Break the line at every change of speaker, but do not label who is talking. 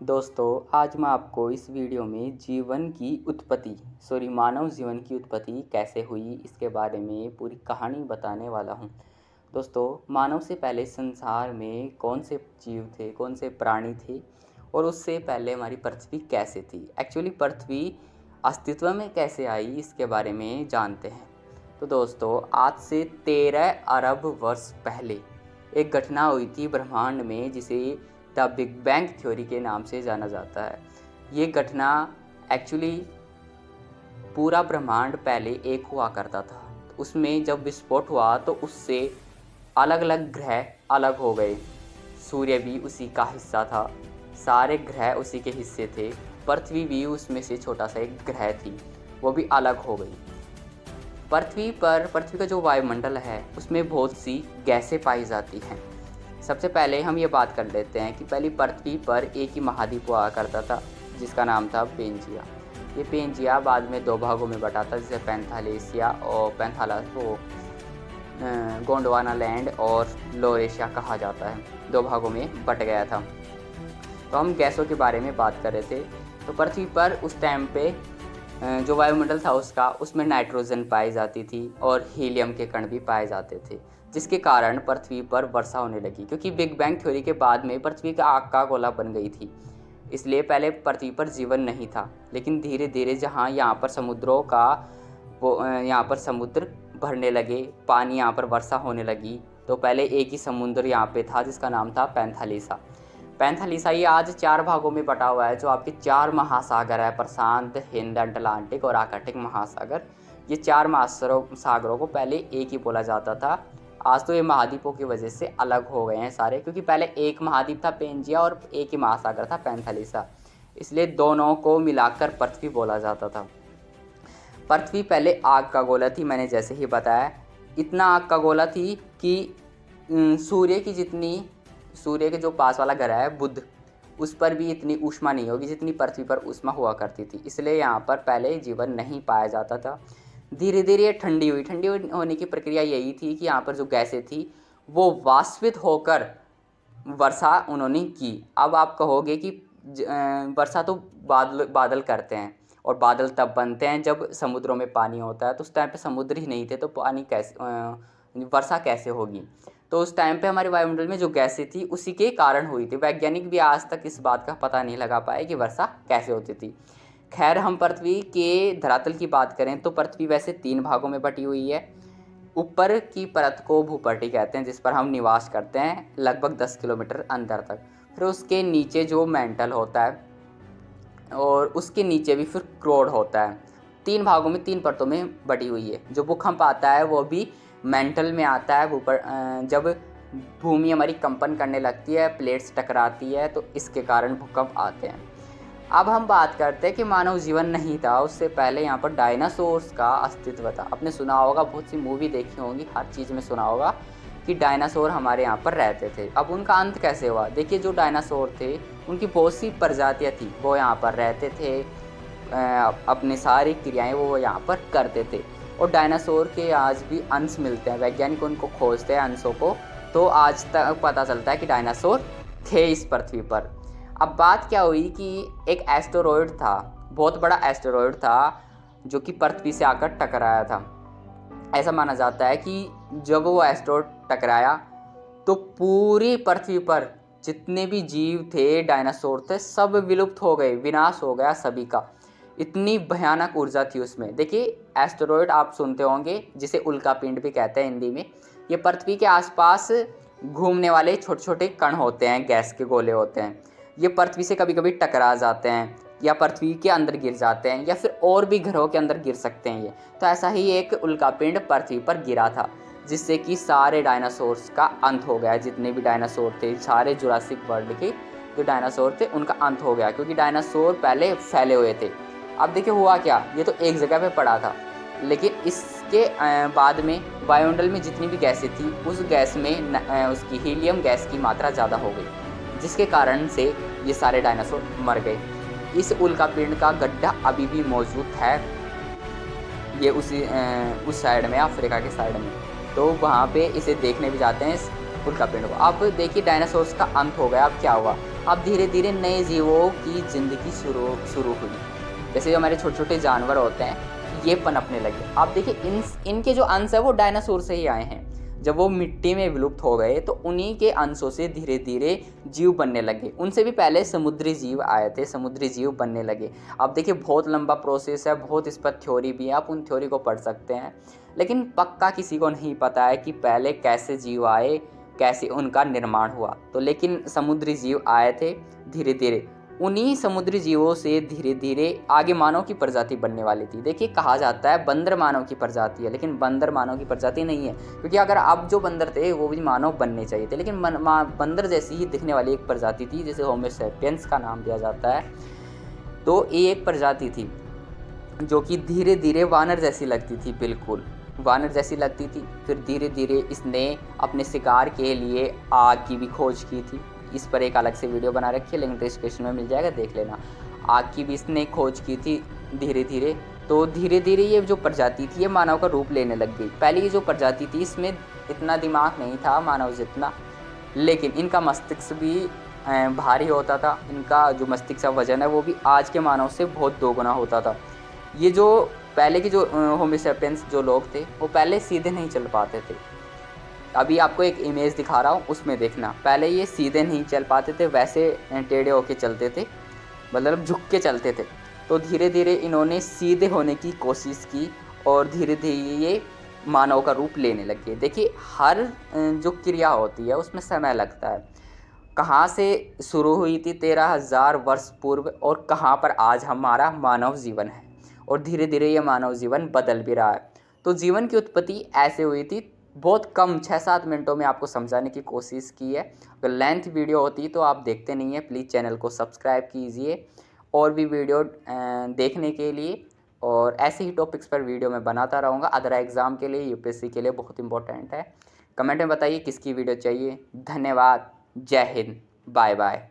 दोस्तों, आज मैं आपको इस वीडियो में मानव जीवन की उत्पत्ति कैसे हुई इसके बारे में पूरी कहानी बताने वाला हूँ। दोस्तों, मानव से पहले संसार में कौन से जीव थे, कौन से प्राणी थे और उससे पहले हमारी पृथ्वी कैसे थी। एक्चुअली पृथ्वी अस्तित्व में कैसे आई इसके बारे में जानते हैं। तो दोस्तों, आज से 13 अरब वर्ष पहले एक घटना हुई थी ब्रह्मांड में, जिसे द बिग बैंग थ्योरी के नाम से जाना जाता है। ये घटना एक्चुअली पूरा ब्रह्मांड पहले एक हुआ करता था। उसमें जब विस्फोट हुआ तो उससे अलग अलग ग्रह अलग हो गए। सूर्य भी उसी का हिस्सा था, सारे ग्रह उसी के हिस्से थे। पृथ्वी भी उसमें से छोटा सा एक ग्रह थी, वो भी अलग हो गई। पृथ्वी का जो वायुमंडल है उसमें बहुत सी गैसें पाई जाती हैं। सबसे पहले हम ये बात कर लेते हैं कि पहले पृथ्वी पर एक ही महाद्वीप हुआ करता था, जिसका नाम था पेंजिया। ये पेंजिया बाद में 2 भागों में बटा था, जिसे पैंथालेसिया और गोंडवाना लैंड और लोरेशिया कहा जाता है। 2 भागों में बट गया था। तो हम गैसों के बारे में बात कर रहे थे। तो पृथ्वी पर उस टाइम पे जो वायुमंडल था उसमें नाइट्रोजन पाई जाती थी और हीलियम के कण भी पाए जाते थे, जिसके कारण पृथ्वी पर वर्षा होने लगी। क्योंकि बिग बैंग थ्योरी के बाद में पृथ्वी का आग का गोला बन गई थी, इसलिए पहले पृथ्वी पर जीवन नहीं था। लेकिन धीरे धीरे जहाँ यहाँ पर समुद्र भरने लगे, पानी यहाँ पर वर्षा होने लगी, तो पहले एक ही समुद्र यहाँ पे था जिसका नाम था पैंथालिसा। ये आज 4 भागों में बटा हुआ है। जो आपके 4 महासागर है, प्रशांत, हिंद, अटलांटिक और आर्कटिक महासागर। ये 4 महासागरों को पहले एक ही बोला जाता था। आज तो ये महाद्वीपों की वजह से अलग हो गए हैं सारे, क्योंकि पहले एक महाद्वीप था पेंजिया और एक ही महासागर था पैंथालिसा, इसलिए दोनों को मिलाकर पृथ्वी बोला जाता था। पृथ्वी पहले आग का गोला थी, मैंने जैसे ही बताया। इतना आग का गोला थी कि सूर्य के जो पास वाला ग्रह है बुध, उस पर भी इतनी ऊष्मा नहीं होगी जितनी पृथ्वी पर ऊष्मा हुआ करती थी, इसलिए यहाँ पर पहले जीवन नहीं पाया जाता था। धीरे धीरे ये ठंडी होने की प्रक्रिया यही थी कि यहाँ पर जो गैसें थी वो वाष्पित होकर वर्षा उन्होंने की। अब आप कहोगे कि वर्षा तो बादल करते हैं, और बादल तब बनते हैं जब समुद्रों में पानी होता है। तो उस टाइम पे समुद्र ही नहीं थे, तो वर्षा कैसे होगी। तो उस टाइम पे हमारे वायुमंडल में जो गैसें थी उसी के कारण हुई थी। वैज्ञानिक भी आज तक इस बात का पता नहीं लगा पाए कि वर्षा कैसे होती थी। खैर, हम पृथ्वी के धरातल की बात करें तो पृथ्वी वैसे 3 भागों में बटी हुई है। ऊपर की परत को भूपट्टी कहते हैं, जिस पर हम निवास करते हैं लगभग 10 किलोमीटर अंदर तक। फिर उसके नीचे जो मेंटल होता है, और उसके नीचे भी फिर क्रोड होता है। 3 भागों में 3 परतों में बटी हुई है। जो भूकंप आता है वो भी मेंटल में आता है। जब भूमि हमारी कंपन करने लगती है, प्लेट्स टकराती है, तो इसके कारण भूकंप आते हैं। अब हम बात करते हैं कि मानव जीवन नहीं था, उससे पहले यहाँ पर डायनासोर्स का अस्तित्व था। आपने सुना होगा, बहुत सी मूवी देखी होंगी, हर चीज़ में सुना होगा कि डायनासोर हमारे यहाँ पर रहते थे। अब उनका अंत कैसे हुआ? देखिए, जो डायनासोर थे उनकी बहुत सी प्रजातियाँ थी, वो यहाँ पर रहते थे, अपनी सारी क्रियाएँ वो यहाँ पर करते थे। और डायनासोर के आज भी अंश मिलते हैं, वैज्ञानिक उनको खोजते हैं अंशों को, तो आज तक पता चलता है कि डायनासोर थे इस पृथ्वी पर। अब बात क्या हुई कि एक एस्टेरॉयड था, बहुत बड़ा एस्टेरॉयड था, जो कि पृथ्वी से आकर टकराया था। ऐसा माना जाता है कि जब वो एस्टेरॉयड टकराया तो पूरी पृथ्वी पर जितने भी जीव थे, डायनासोर थे, सब विलुप्त हो गए, विनाश हो गया सभी का। इतनी भयानक ऊर्जा थी उसमें। देखिए, एस्टेरॉयड आप सुनते होंगे, जिसे उल्कापिंड भी कहते हैं हिंदी में। ये पृथ्वी के आसपास घूमने वाले छोटे छोटे कण होते हैं, गैस के गोले होते हैं। ये पृथ्वी से कभी कभी टकरा जाते हैं, या पृथ्वी के अंदर गिर जाते हैं, या फिर और भी ग्रहों के अंदर गिर सकते हैं ये। तो ऐसा ही एक उल्कापिंड पृथ्वी पर गिरा था, जिससे कि सारे डायनासोर्स का अंत हो गया। जितने भी डायनासोर थे, सारे जुरासिक वर्ल्ड के जो डायनासोर थे, उनका अंत हो गया, क्योंकि डायनासोर पहले फैले हुए थे। अब देखिए हुआ क्या, ये तो एक जगह पे पड़ा था, लेकिन इसके बाद में वायुमंडल में जितनी भी गैसें थी, उस गैस में उसकी हीलियम गैस की मात्रा ज़्यादा हो गई, जिसके कारण से ये सारे डायनासोर मर गए। इस उल्कापिंड का गड्ढा अभी भी मौजूद है, ये उस साइड में, अफ्रीका के साइड में। तो वहाँ पे इसे देखने भी जाते हैं, इस उल्कापिंड को। अब देखिए, डायनासोर्स का अंत हो गया। अब क्या हुआ? अब धीरे धीरे नए जीवों की ज़िंदगी शुरू हुई। जैसे जो हमारे छोटे छोटे जानवर होते हैं ये पनपने लगे। आप देखिए इनके जो अंश है वो डायनासोर से ही आए हैं। जब वो मिट्टी में विलुप्त हो गए तो उन्हीं के अंशों से धीरे धीरे जीव बनने लगे। उनसे भी पहले समुद्री जीव आए थे, समुद्री जीव बनने लगे। अब देखिए बहुत लंबा प्रोसेस है, बहुत इस पर थ्योरी भी है, आप उन थ्योरी को पढ़ सकते हैं, लेकिन पक्का किसी को नहीं पता है कि पहले कैसे जीव आए, कैसे उनका निर्माण हुआ। तो लेकिन समुद्री जीव आए थे धीरे धीरे, उन्हीं समुद्री जीवों से धीरे धीरे आगे मानव की प्रजाति बनने वाली थी। देखिए कहा जाता है बंदर मानव की प्रजाति है, लेकिन बंदर मानव की प्रजाति नहीं है, क्योंकि अगर अब जो बंदर थे वो भी मानव बनने चाहिए थे, लेकिन बंदर जैसी ही दिखने वाली एक प्रजाति थी जिसे होमो सैपियंस का नाम दिया जाता है। तो ये एक प्रजाति थी जो कि धीरे धीरे वानर जैसी लगती थी, बिल्कुल वानर जैसी लगती थी। फिर धीरे धीरे इसने अपने शिकार के लिए आग की भी खोज की थी। इस पर एक अलग से वीडियो बना रखी है, लिंक डिस्क्रिप्शन में मिल जाएगा, देख लेना। आग की भी इसने खोज की थी धीरे धीरे। तो धीरे धीरे ये जो प्रजाति थी ये मानव का रूप लेने लग गई। पहले ये जो प्रजाति थी इसमें इतना दिमाग नहीं था मानव जितना, लेकिन इनका मस्तिष्क भी भारी होता था। इनका जो मस्तिष्क का वजन है वो भी आज के मानव से बहुत दोगुना होता था। ये जो पहले के जो होमो सैपियंस जो लोग थे वो पहले सीधे नहीं चल पाते थे। अभी आपको एक इमेज दिखा रहा हूँ उसमें देखना, पहले ये सीधे नहीं चल पाते थे, वैसे टेढ़े होके चलते थे, मतलब झुक के चलते थे। तो धीरे धीरे इन्होंने सीधे होने की कोशिश की और धीरे धीरे ये मानव का रूप लेने लगे। देखिए हर जो क्रिया होती है उसमें समय लगता है। कहाँ से शुरू हुई थी 13,000 वर्ष पूर्व और कहाँ पर आज हमारा मानव जीवन है, और धीरे धीरे ये मानव जीवन बदल भी रहा है। तो जीवन की उत्पत्ति ऐसे हुई थी, बहुत कम 6-7 मिनटों में आपको समझाने की कोशिश की है। अगर लेंथ वीडियो होती तो आप देखते नहीं हैं, प्लीज़ चैनल को सब्सक्राइब कीजिए और भी वीडियो देखने के लिए। और ऐसे ही टॉपिक्स पर वीडियो मैं बनाता रहूँगा। अदर एग्ज़ाम के लिए, यूपीएससी के लिए बहुत इंपॉर्टेंट है। कमेंट में बताइए किसकी वीडियो चाहिए। धन्यवाद। जय हिंद। Bye bye.